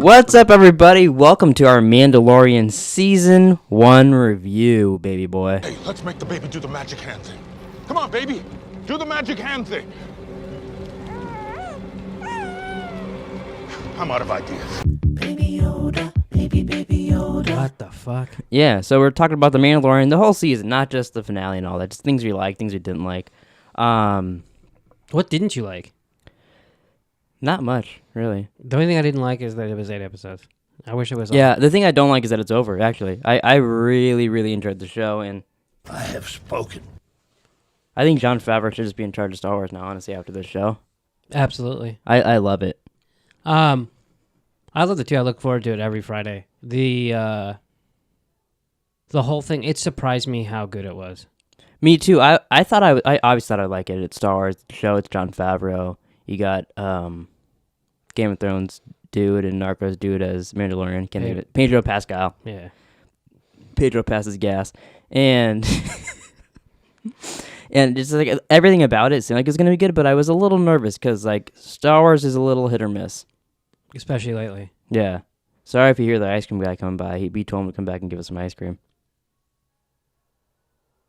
What's up, everybody? Welcome to our Mandalorian Season 1 review, baby boy. Hey, let's make the baby do the magic hand thing. Come on, baby. Do the magic hand thing. I'm out of ideas. Baby Yoda, baby Yoda. What the fuck? Yeah, so we're talking about the Mandalorian, the whole season, not just the finale and all that. Just things we liked, things we didn't like. What didn't you like? Not much, really. The only thing I didn't like is that it was 8 episodes. I wish it was. Yeah, the thing I don't like is that it's over, actually. I really, really enjoyed the show, and I have spoken. I think Jon Favreau should just be in charge of Star Wars now, honestly, after this show. Absolutely. I love it. I love it too. I look forward to it every Friday. The whole thing, it surprised me how good it was. Me too. I obviously thought I'd like it. It's Star Wars show. It's Jon Favreau. You got Game of Thrones dude and Narcos dude as Mandalorian. Can't name it. Pedro Pascal. Yeah. Pedro passes gas, and and just like everything about it seemed like it was gonna be good. But I was a little nervous because like Star Wars is a little hit or miss. Especially lately. Yeah. Sorry if you hear the ice cream guy coming by. We told him to come back and give us some ice cream.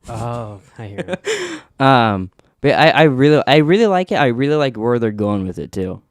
Oh, I hear it. But I really like it. I really like where they're going with it too.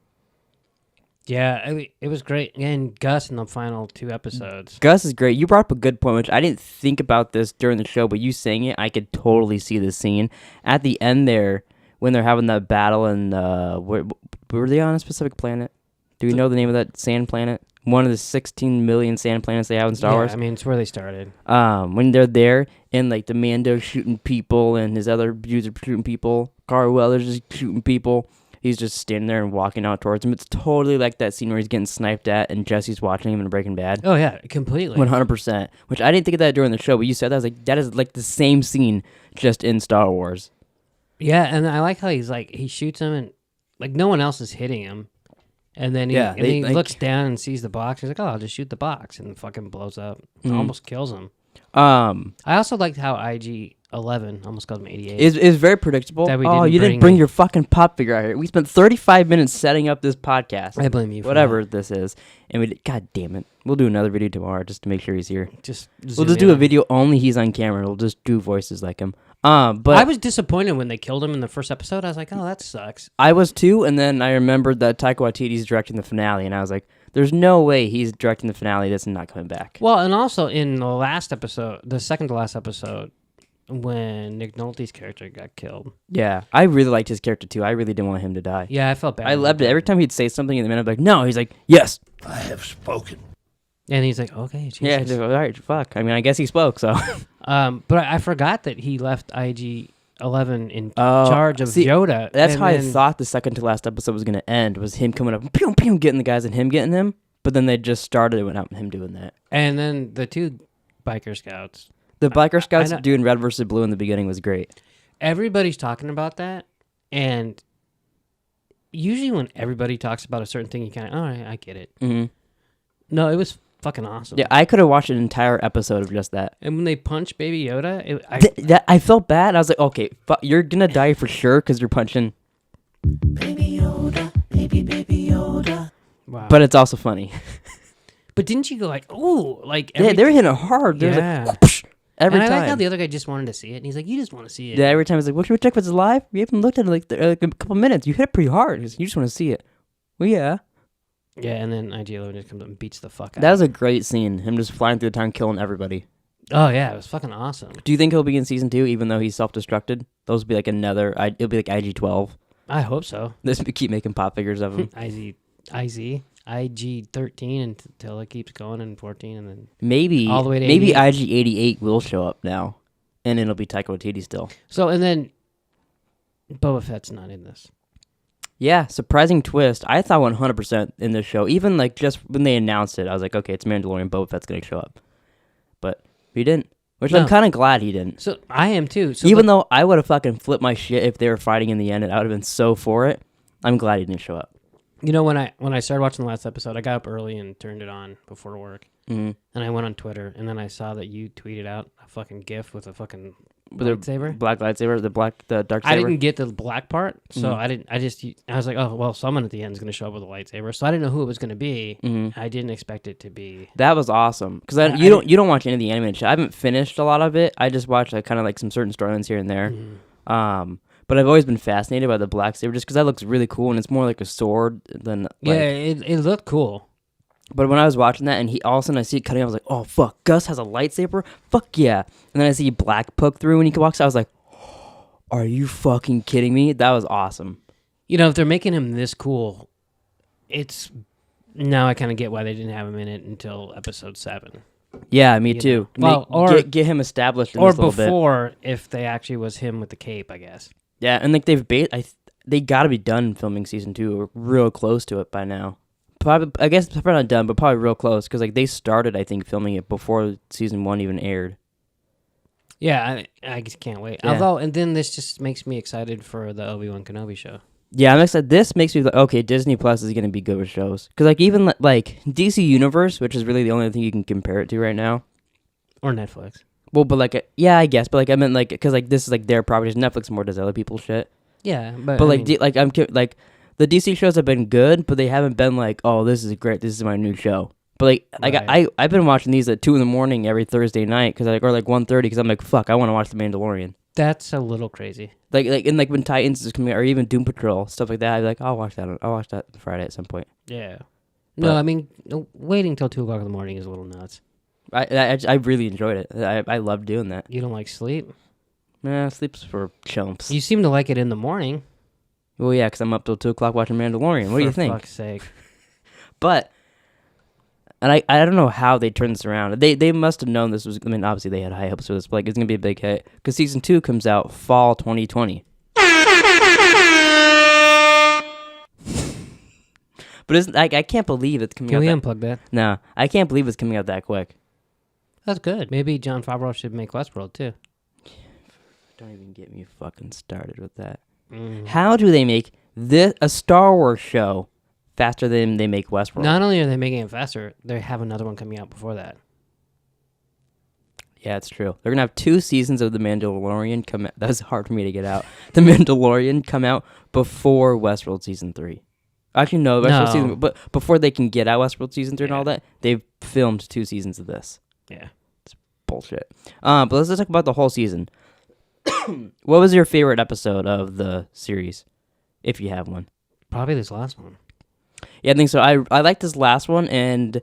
Yeah, it was great. And Gus in the final 2 episodes. Gus is great. You brought up a good point, which I didn't think about this during the show, but you saying it, I could totally see the scene at the end there when they're having that battle. And were they on a specific planet? Do we know the name of that sand planet? One of the 16 million sand planets they have in Star Wars. I mean, it's where they started. When they're there and like the Mando's shooting people and his other dudes are shooting people, Carl Weller's just shooting people. He's just standing there and walking out towards him. It's totally like that scene where he's getting sniped at and Jesse's watching him in Breaking Bad. Oh, yeah, completely. 100%. Which I didn't think of that during the show, but you said that. I was like, that is like the same scene just in Star Wars. Yeah, and I like how he's like, he shoots him and like no one else is hitting him. And then he looks down and sees the box. He's like, oh, I'll just shoot the box. And fucking blows up. Almost kills him. I also liked how IG-11, almost called him 88. Is very predictable. You didn't bring your fucking pop figure out here. We spent 35 minutes setting up this podcast. I blame you for whatever this is. And God damn it. We'll do another video tomorrow just to make sure he's here. We'll just do a video only he's on camera. We'll just do voices like him. But I was disappointed when they killed him in the first episode. I was like, oh, that sucks. I was too, and then I remembered that Taika Waititi's directing the finale, and I was like, there's no way he's directing the finale. This is not coming back. Well, and also in the last episode, the second to last episode, when Nick Nolte's character got killed. Yeah, I really liked his character too. I really didn't want him to die. Yeah, I felt bad. I loved it. Every time he'd say something in the minute, I'd be like, no. He's like, yes. I have spoken. And he's like, okay, Jesus. Yeah, he's like, all right, fuck. I mean, I guess he spoke, so. But I forgot that he left IG-11 in charge of Yoda. That's how I thought the second to last episode was going to end, was him coming up, pew, pew, getting the guys and him getting them. But then they just started it without him doing that. And then the 2 biker scouts. The biker scouts doing red versus blue in the beginning was great. Everybody's talking about that, and usually when everybody talks about a certain thing, you kind of, all right, I get it. Mm-hmm. No, it was fucking awesome. Yeah, I could have watched an entire episode of just that. And when they punched Baby Yoda, I felt bad. I was like, okay, you're gonna die for sure because you're punching Baby Yoda, baby Yoda. Wow. But it's also funny. But didn't you go like, ooh, like yeah, they were hitting it hard. They yeah. Like, whoosh, every time. I like how the other guy just wanted to see it, and he's like, you just want to see it. Yeah, every time he's like, what should we check if it's live? We haven't looked at it like a couple minutes. You hit it pretty hard. You just want to see it. Well, yeah. Yeah, and then IG-11 just comes up and beats the fuck out. That was a great scene. Him just flying through the town, killing everybody. Oh yeah, it was fucking awesome. Do you think he'll be in season 2, even though he's self-destructed? Those will be like it'll be like IG-12. I hope so. This keep making pop figures of him. IG-13 until it keeps going, and 14, and then maybe all the way to maybe 88. IG-88 will show up now, and it'll be Taika Waititi still. So and then Boba Fett's not in this. Yeah, surprising twist. I thought 100% in this show. Even like just when they announced it, I was like, okay, it's Mandalorian. Boba Fett's gonna show up, but he didn't. Which I'm kind of glad he didn't. So I am too. So even though I would have fucking flipped my shit if they were fighting in the end, and I would have been so for it. I'm glad he didn't show up. You know, when I started watching the last episode, I got up early and turned it on before work, and I went on Twitter, and then I saw that you tweeted out a fucking GIF with a fucking lightsaber. Black lightsaber, the dark saber. I didn't get the black part, so I was like, oh well, someone at the end is gonna show up with a lightsaber. So I didn't know who it was gonna be. I didn't expect it to be. That was awesome because you don't watch any of the animated shit. I haven't finished a lot of it. I just watched kind of like some certain storylines here and there. But I've always been fascinated by the black saber just because that looks really cool and it's more like a sword than. It looked cool. But when I was watching that and all of a sudden I see it cutting, I was like, oh fuck, Gus has a lightsaber? Fuck yeah! And then I see Black poke through when he walks out. I was like, are you fucking kidding me? That was awesome. You know, if they're making him this cool, it's now I kind of get why they didn't have him in it until episode 7. Yeah, me too. Well, or get him established in or this little bit. before, if they actually was him with the cape, I guess. Yeah, and like they got to be done filming season 2 or real close to it by now. Probably, I guess probably not done, but probably real close because like they started, I think, filming it before season 1 even aired. Yeah, I just can't wait. Yeah. Although, and then this just makes me excited for the Obi-Wan Kenobi show. Yeah, I'm excited. This makes me like, okay, Disney Plus is gonna be good with shows because like even like DC Universe, which is really the only thing you can compare it to right now, or Netflix. Well, but like yeah, I guess, but like I meant like because like this is like their properties. Netflix more does other people's shit. Yeah, but like like the DC shows have been good, but they haven't been like, oh, this is great. This is my new show. But like I've been watching these at 2 a.m. every Thursday night or like 1:30 because I'm like, fuck, I want to watch The Mandalorian. That's a little crazy. Like when Titans is coming out, or even Doom Patrol, stuff like that, I'd be like, I'll watch that. I'll watch that Friday at some point. Yeah. No, I mean, waiting till 2 o'clock in the morning is a little nuts. I really enjoyed it. I love doing that. You don't like sleep? Nah, sleep's for chumps. You seem to like it in the morning. Well, yeah, because I'm up till 2 o'clock watching Mandalorian. What do you think? For fuck's sake. But, and I don't know how they turned this around. They must have known this was, I mean, obviously they had high hopes for this, but like, it's going to be a big hit. Because season 2 comes out fall 2020. But it's, I can't believe it's coming out. Can we unplug that? No, I can't believe it's coming out that quick. That's good. Maybe Jon Favreau should make Westworld too. Don't even get me fucking started with that. How do they make a Star Wars show faster than they make Westworld? Not only are they making it faster, they have another one coming out before that. Yeah, it's true. They're gonna have 2 seasons of The Mandalorian come out. That's hard for me to get out. The Mandalorian come out before Westworld season 3. Actually, no, Westworld season, but before they can get out Westworld season 3 and all that, they've filmed 2 seasons of this. Yeah, it's bullshit. But let's talk about the whole season. What was your favorite episode of the series, if you have one? Probably this last one. Yeah, I think so. I liked this last one, and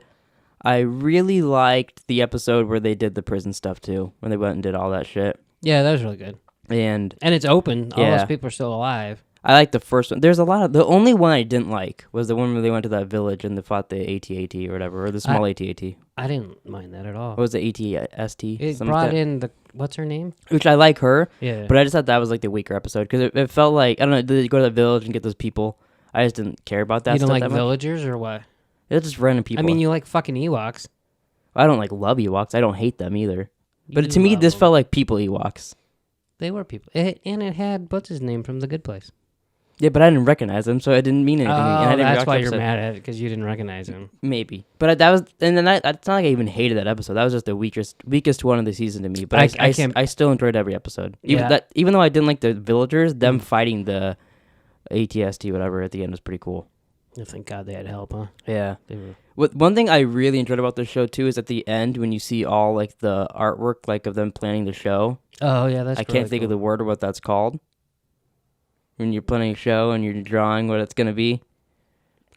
I really liked the episode where they did the prison stuff too, when they went and did all that shit. Yeah, that was really good. And it's open. All those people are still alive. I like the first one. There's a lot of... The only one I didn't like was the one where they went to that village and they fought the AT-AT or whatever, or the small AT-AT. I didn't mind that at all. What was the AT-ST? It brought in the... What's her name? Which I like her. Yeah. But I just thought that was like the weaker episode because it felt like... I don't know, did they go to the village and get those people? I just didn't care about that. You don't stuff like villagers or what? It's just random people. I mean, you like fucking Ewoks. I don't like love Ewoks. I don't hate them either. But to me, this felt like people Ewoks. They were people. And it had... What's his name from The Good Place? Yeah, but I didn't recognize him, so it didn't mean anything. Oh, that's why you're mad at it, because you didn't recognize him. Maybe. But that was... And then it's not like I even hated that episode. That was just the weakest one of the season to me. But I still enjoyed every episode. Even though I didn't like the villagers, them fighting the ATST, whatever, at the end was pretty cool. Oh, thank God they had help, huh? Yeah. One thing I really enjoyed about the show, too, is at the end, when you see all like the artwork like of them planning the show. Oh, yeah, that's I can't think of the word or what that's called. When you're planning a show and you're drawing what it's going to be.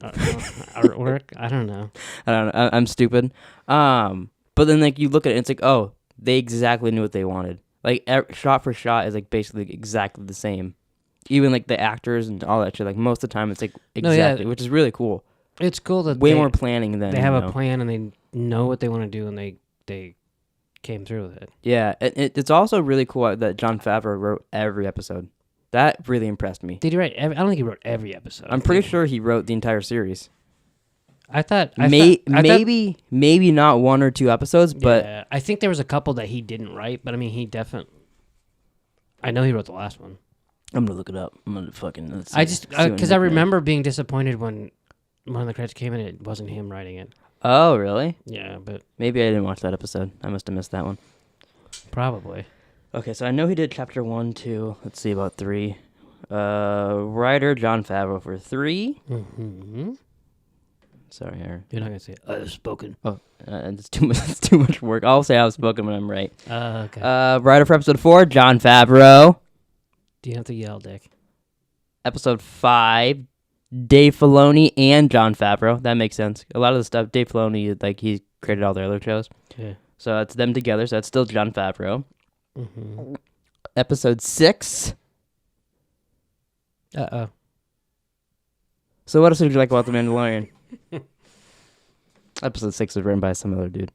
Artwork? I don't know. I'm stupid. But then like you look at it and it's like, oh, they exactly knew what they wanted. Like shot for shot is like basically exactly the same. Even like the actors and all that shit. Like most of the time it's like exactly, which is really cool. It's cool that way more planning than they have a plan and they know what they want to do and they came through with it. Yeah, it's also really cool that Jon Favreau wrote every episode. That really impressed me. Did he write? I don't think he wrote every episode. I'm pretty sure he wrote the entire series. Maybe not 1 or 2 episodes, but yeah, I think there was a couple that he didn't write. But I mean, he definitely. I know he wrote the last one. I'm gonna look it up. I'm gonna fucking. I just because I remember being disappointed when one of the credits came and it wasn't him writing it. Oh, really? Yeah, but maybe I didn't watch that episode. I must have missed that one. Probably. Okay, so I know he did chapter 1, 2. Let's see about 3. Writer Jon Favreau for 3. Mm-hmm. Sorry, Aaron. You're not gonna say I have spoken. Oh, it's too much. It's too much work. I'll say I've spoken when I'm right. Okay. Writer for episode 4, Jon Favreau. Do you have to yell, Dick? Episode 5, Dave Filoni and Jon Favreau. That makes sense. A lot of the stuff, Dave Filoni, like, he created all their other shows. Yeah. So it's them together, so it's still Jon Favreau. Mm-hmm. Episode 6. Uh-oh. So what else did you like about The Mandalorian? Episode 6 was written by some other dude.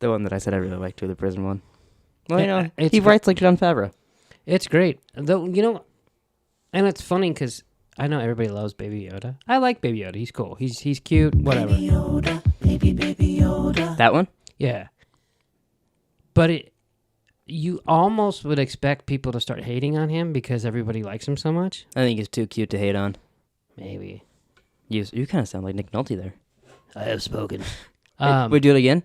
The one that I said I really liked, too, the prison one. Well, you know, he writes like Jon Favreau. It's great. Though, you know, and it's funny because I know everybody loves Baby Yoda. I like Baby Yoda. He's cool. He's cute. Whatever. Baby Yoda, baby Yoda. That one? Yeah. But you almost would expect people to start hating on him because everybody likes him so much. I think he's too cute to hate on. Maybe. You kind of sound like Nick Nolte there. I have spoken. We do it again?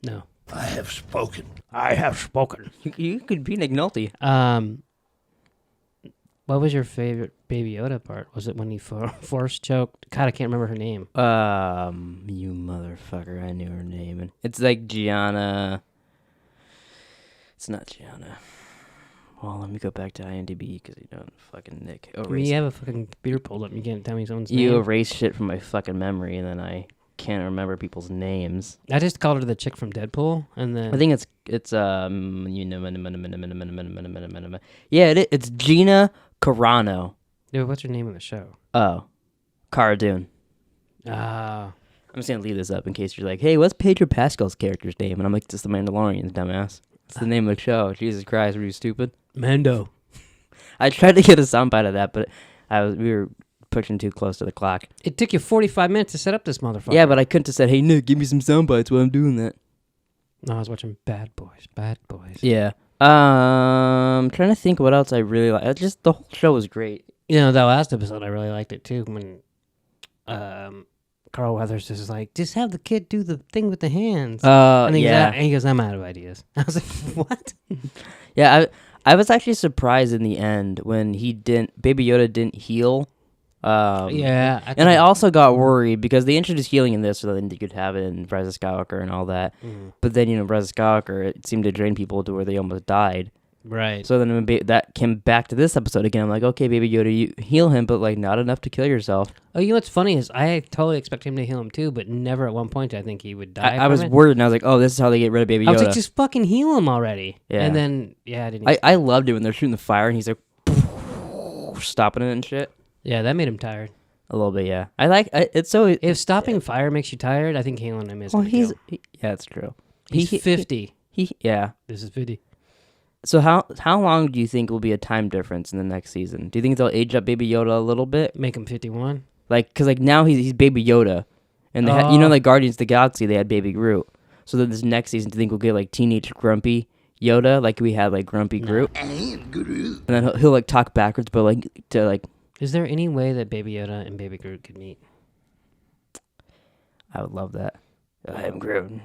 No. I have spoken. I have spoken. You could be Nick Nolte. What was your favorite Baby Yoda part? Was it when he force choked? God, I can't remember her name. You motherfucker. I knew her name. It's like Gianna. It's not Gianna. Well, let me go back to IMDb because you don't fucking Nick. You have a fucking computer pulled up. You can't tell me someone's name. You erase shit from my fucking memory, and then I can't remember people's names. I just called her the chick from Deadpool, and then I think it's it's Gina Carano. Dude, what's her name in the show? Oh, Cara Dune. Ah. I'm just gonna leave this up in case you're like, hey, what's Pedro Pascal's character's name? And I'm like, just the Mandalorian, dumbass. It's the name of the show. Jesus Christ, were you stupid? Mando. I tried to get a soundbite of that, but we were pushing too close to the clock. It took you 45 minutes to set up this motherfucker. Yeah, but I couldn't have said, hey, Nick, give me some sound bites while I'm doing that. No, I was watching Bad Boys. Bad Boys. Yeah. Trying to think what else I really like. Just the whole show was great. You know, that last episode, I really liked it too. When Carl Weathers is like, just have the kid do the thing with the hands. And he goes, I'm out of ideas. I was like, what? Yeah, I was actually surprised in the end when Baby Yoda didn't heal. I also got worried because they introduced healing in this so that you could have it in Rise of Skywalker and all that. Mm. But then, Rise of Skywalker, it seemed to drain people to where they almost died. Right. So then when that came back to this episode again, I'm like, okay, Baby Yoda, you heal him, but like not enough to kill yourself. Oh, you know what's funny is I totally expect him to heal him too, but never at one point did I think he would die. I was worried, and I was like, oh, this is how they get rid of Baby Yoda. I was like, just fucking heal him already. Yeah. And then, I didn't. I loved it when they're shooting the fire, and he's like, stopping it and shit. Yeah, that made him tired. A little bit, yeah. It's so... If stopping fire makes you tired, I think healing him is yeah, that's true. He's 50. Yeah. This is 50. So how long do you think will be a time difference in the next season? Do you think they'll age up Baby Yoda a little bit? Make him 51? Because now he's Baby Yoda. And they like Guardians of the Galaxy, they had Baby Groot. So then this next season, do you think we'll get like teenage grumpy Yoda, like we had like grumpy Groot? I am Groot. And then he'll like talk backwards, but like to like... Is there any way that Baby Yoda and Baby Groot could meet? I would love that. I am Groot.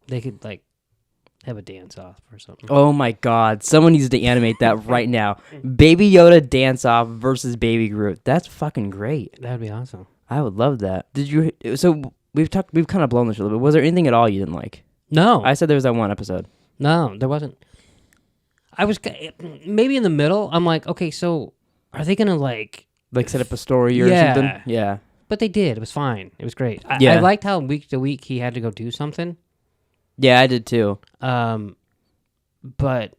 They could like have a dance off or something. Oh my God! Someone needs to animate that right now. Baby Yoda dance off versus Baby Groot. That's fucking great. That'd be awesome. I would love that. Did you? So we've kind of blown this a little bit. Was there anything at all you didn't like? No. I said there was that one episode. No, there wasn't. I was maybe in the middle. I'm like, okay, so are they gonna like set up a story or something? Yeah. But they did. It was fine. It was great. Yeah. I liked how week to week he had to go do something. Yeah, I did too. But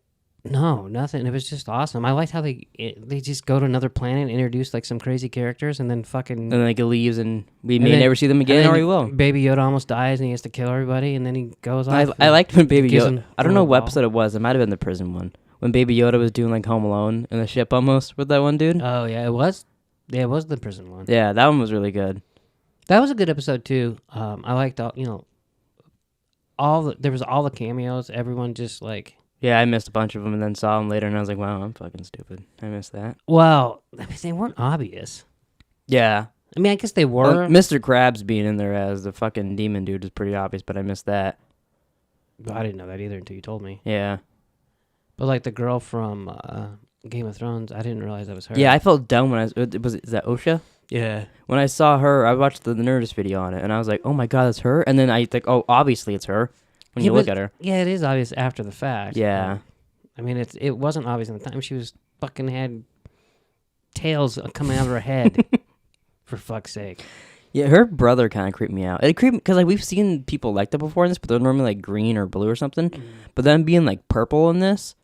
no, nothing. It was just awesome. I liked how they just go to another planet and introduce like some crazy characters and then fucking... And then like, he leaves and we may never see them again or we will. Baby Yoda almost dies and he has to kill everybody and then he goes off. I liked when Baby Yoda... I don't know what episode it was. It might have been the prison one. When Baby Yoda was doing like Home Alone in the ship almost with that one dude. Oh, yeah, it was? Yeah, it was the prison one. Yeah, that one was really good. That was a good episode too. I liked all there was all the cameos. Everyone just like... Yeah, I missed a bunch of them and then saw them later and I was like, wow, I'm fucking stupid. I missed that. Well, they weren't obvious. Yeah. I mean, I guess they were. Mr. Krabs being in there as the fucking demon dude is pretty obvious, but I missed that. Well, I didn't know that either until you told me. Yeah. But like the girl from Game of Thrones, I didn't realize that was her. Yeah, I felt dumb when is that Osha? Yeah. When I saw her, I watched the Nerdist video on it, and I was like, oh my god, that's her? And then I think, oh, obviously it's her when you look at her. Yeah, it is obvious after the fact. Yeah. I mean, it wasn't obvious at the time. She was fucking had tails coming out of her head, for fuck's sake. Yeah, her brother kind of creeped me out. It creeped because like we've seen people like that before in this, but they're normally like green or blue or something. But then being like purple in this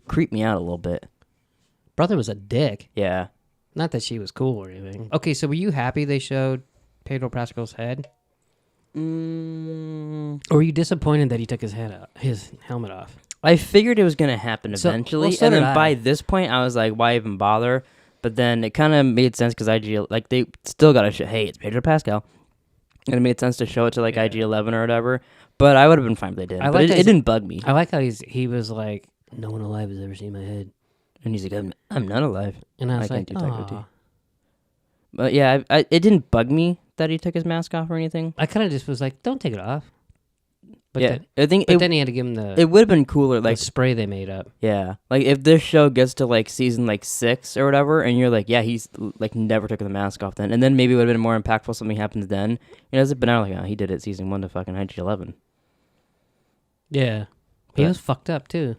creeped me out a little bit. Brother was a dick. Yeah. Not that she was cool or anything. Okay, so were you happy they showed Pedro Pascal's head? Or were you disappointed that he took his helmet off? I figured it was going to happen eventually. So and did then I. by this point, I was like, why even bother? But then it kind of made sense because like they still got to show, hey, it's Pedro Pascal. And it made sense to show it to like IG-11 or whatever. But I would have been fine if they didn't. But it didn't bug me. I like how he was like, no one alive has ever seen my head. And he's like, I'm not alive. And I was can't like, do Taika oh. But yeah, it didn't bug me that he took his mask off or anything. I kind of just was like, don't take it off. But yeah, I think then he had to give him the it would have been cooler, like spray they made up. Yeah, like if this show gets to like season like 6 or whatever, and you're like, yeah, he's like never took the mask off then, and then maybe it would have been more impactful. Something happens then, but now like, oh, he did it season 1 to fucking IG-11. Yeah, he was fucked up too.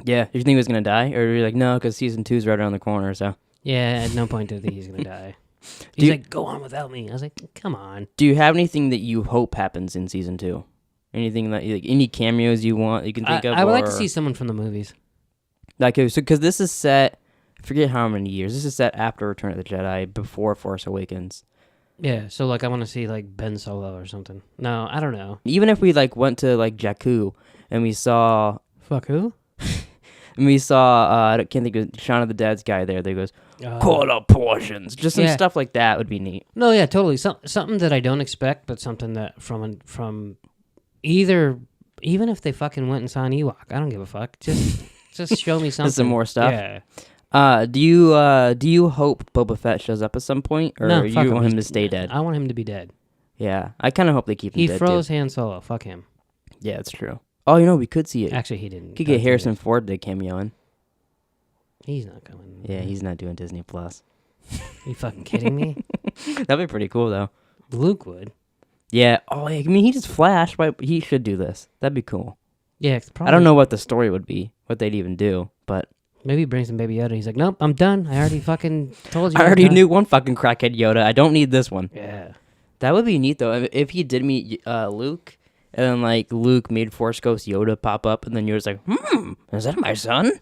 Yeah, did you think he was gonna die, or were you like, no, because season 2's right around the corner, so. Yeah, at no point did he think he's gonna die. He's like, go on without me. I was like, come on. Do you have anything that you hope happens in season 2? Anything that like any cameos you want you can think of? I would like to see someone from the movies. Like, so because this is set, I forget how many years. This is set after Return of the Jedi, before Force Awakens. Yeah, so like I want to see like Ben Solo or something. No, I don't know. Even if we like went to like Jakku and we saw Fuck who? and we saw I can't think of Shaun of the Dead's guy there. That goes quarter portions. Just some stuff like that would be neat. No, yeah, totally. Something that I don't expect, but something that from either, even if they fucking went and saw an Ewok, I don't give a fuck. Just show me something. Some more stuff. Yeah. Do you hope Boba Fett shows up at some point, or no, you want him to stay dead? I want him to be dead. Yeah, I kind of hope they keep him dead. He froze Han Solo. Fuck him. Yeah, it's true. Oh, we could see it. Actually, he didn't. Could get Harrison Ford to cameo in. He's not coming. Yeah, he's not doing Disney Plus. You fucking kidding me? That'd be pretty cool, though. Luke would. Yeah. Oh, I mean, he just flashed. But he should do this. That'd be cool. Yeah, probably. I don't know what the story would be, what they'd even do, but maybe he brings him Baby Yoda. He's like, nope, I'm done. I already fucking told you. I already knew one fucking crackhead Yoda. I don't need this one. Yeah. That would be neat, though. If he did meet Luke, and then, like, Luke made Force Ghost Yoda pop up, and then Yoda's like, is that my son?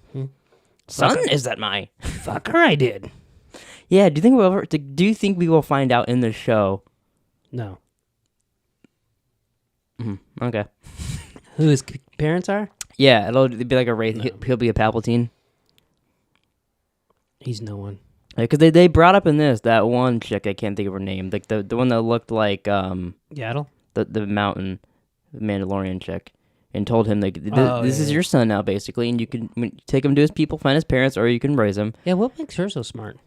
Son, is that my fucker? I did. Yeah, do you think we will find out in the show? No. Okay. Who his parents are? Yeah, it'll be like a Wraith. No. He'll be a Palpatine. He's no one. Because they brought up in this that one chick, I can't think of her name, like the one that looked like Yaddle? the mountain Mandalorian chick, and told him like this is your son now basically, and you can take him to his people, find his parents, or you can raise him. Yeah, what makes her so smart?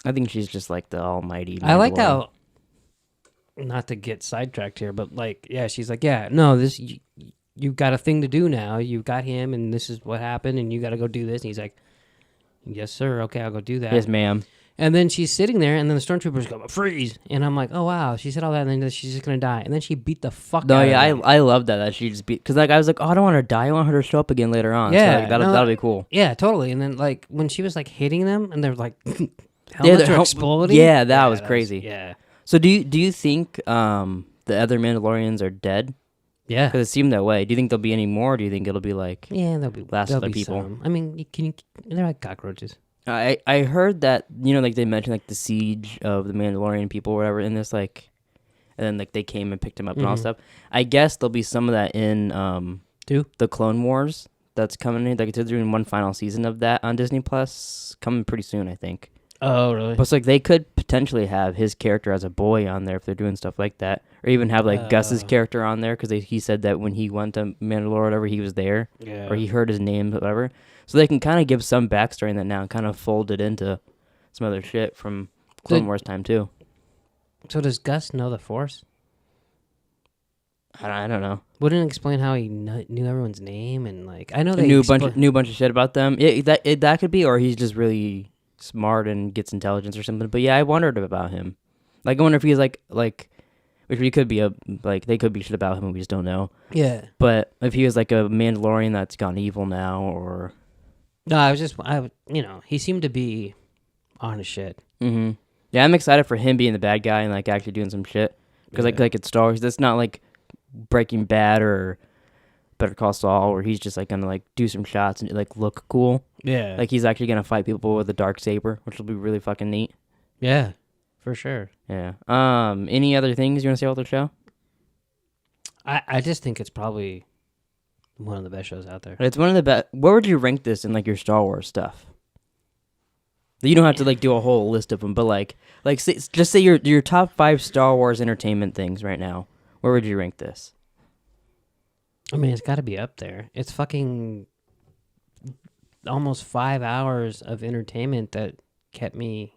I think she's just like the almighty Mandalorian. I like how, not to get sidetracked here, but like, yeah, she's like, yeah, no, this you've got a thing to do now. You've got him, and this is what happened, and you got to go do this. And he's like, yes, sir. Okay, I'll go do that. Yes, ma'am. And then she's sitting there, and then the stormtroopers go, freeze. And I'm like, oh, wow. She said all that, and then she's just going to die. And then she beat the fuck out of him. I love that she just beat, because like I was like, oh, I don't want her to die. I want her to show up again later on. Yeah. So, like, that'll be cool. Yeah, totally. And then like when she was like hitting them, and they're like, helmets are exploding. Yeah, that was crazy. Yeah. So do you think the other Mandalorians are dead? Yeah. Because it seemed that way. Do you think there'll be any more, or do you think it'll be like there'll be other people? Some. I mean, they're like cockroaches. I heard that, like they mentioned like the siege of the Mandalorian people or whatever in this, like, and then like they came and picked him up and all stuff. I guess there'll be some of that in the Clone Wars that's coming in. Like they're doing one final season of that on Disney Plus coming pretty soon, I think. Oh, really? But it's like they could potentially have his character as a boy on there if they're doing stuff like that, or even have like Gus's character on there because he said that when he went to Mandalore or whatever, he was there, or he heard his name, whatever. So they can kind of give some backstory in that now and kind of fold it into some other shit from Clone Wars time too. So does Gus know the Force? I don't know. Wouldn't explain how he knew everyone's name and like I know they knew a bunch of shit about them. Yeah, that could be, or he's just really smart and gets intelligence or something. But yeah, I wondered about him. Like I wonder if he's like which he could be they could be shit about him and we just don't know. Yeah. But if he was like a Mandalorian that's gone evil now, or no, he seemed to be on his shit. Mm-hmm. Yeah, I'm excited for him being the bad guy and like actually doing some shit because like it's Star Wars. That's not like Breaking Bad or Better Call Saul, where he's just like gonna like do some shots and like look cool. Yeah, like he's actually gonna fight people with a dark saber, which will be really fucking neat. Yeah, for sure. Yeah. Any other things you want to say about the show? I just think it's probably one of the best shows out there. It's one of the best. Where would you rank this in like your Star Wars stuff? You don't have to like do a whole list of them, but like just say your top 5 Star Wars entertainment things right now. Where would you rank this? I mean, it's got to be up there. It's fucking almost 5 hours of entertainment that kept me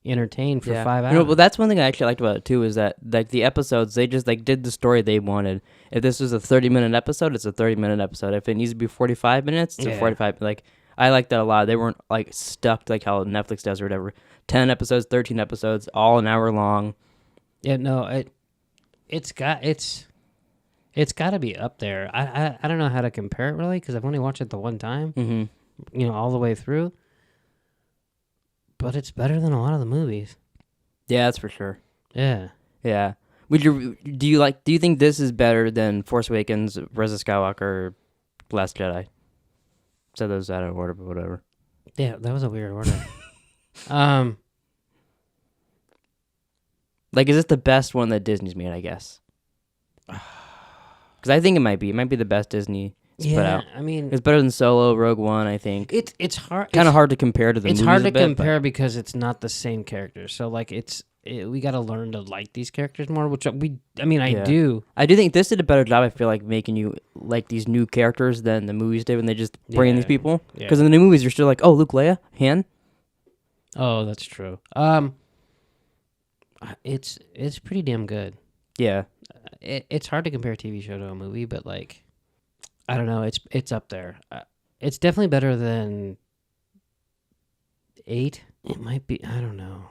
entertained for 5 hours. Well, that's one thing I actually liked about it too, is that like the episodes, they just like did the story they wanted. If this was a 30-minute episode, it's a 30-minute episode. If it needs to be 45 minutes, it's a 45. Like I like that a lot. They weren't like stuck like how Netflix does or whatever. 10 episodes, 13 episodes, all an hour long. Yeah, no, it's got to be up there. I don't know how to compare it really because I've only watched it the one time. Mm-hmm. All the way through. But it's better than a lot of the movies. Yeah, that's for sure. Yeah. Yeah. Do you think this is better than Force Awakens, Rise of Skywalker, Last Jedi? Said those out of order, but whatever. Yeah, that was a weird order. Like, is this the best one that Disney's made, I guess? Because I think it might be. It might be the best Disney put out. I mean... It's better than Solo, Rogue One, I think. It's hard... Kind of hard to compare to the movies. It's hard to compare because it's not the same characters. So, like, we got to learn to like these characters more, which I do. I do think this did a better job, I feel like, making you like these new characters than the movies did when they just bring in these people. Because in the new movies, you're still like, oh, Luke, Leia, Han. Oh, that's true. It's pretty damn good. Yeah. It's hard to compare a TV show to a movie, but like, I don't know. It's up there. It's definitely better than 8. It might be. I don't know.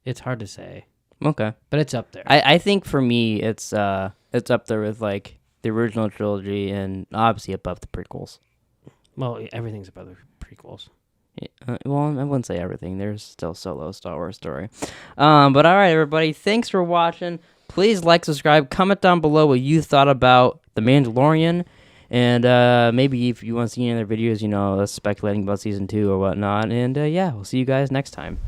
It's hard to say. Okay. But it's up there. I think for me, it's up there with like the original trilogy and obviously above the prequels. Well, everything's above the prequels. Well, I wouldn't say everything. There's still Solo, Star Wars story. But all right, everybody. Thanks for watching. Please like, subscribe, comment down below what you thought about The Mandalorian. And maybe if you want to see any other videos, us speculating about Season 2 or whatnot. And yeah, we'll see you guys next time.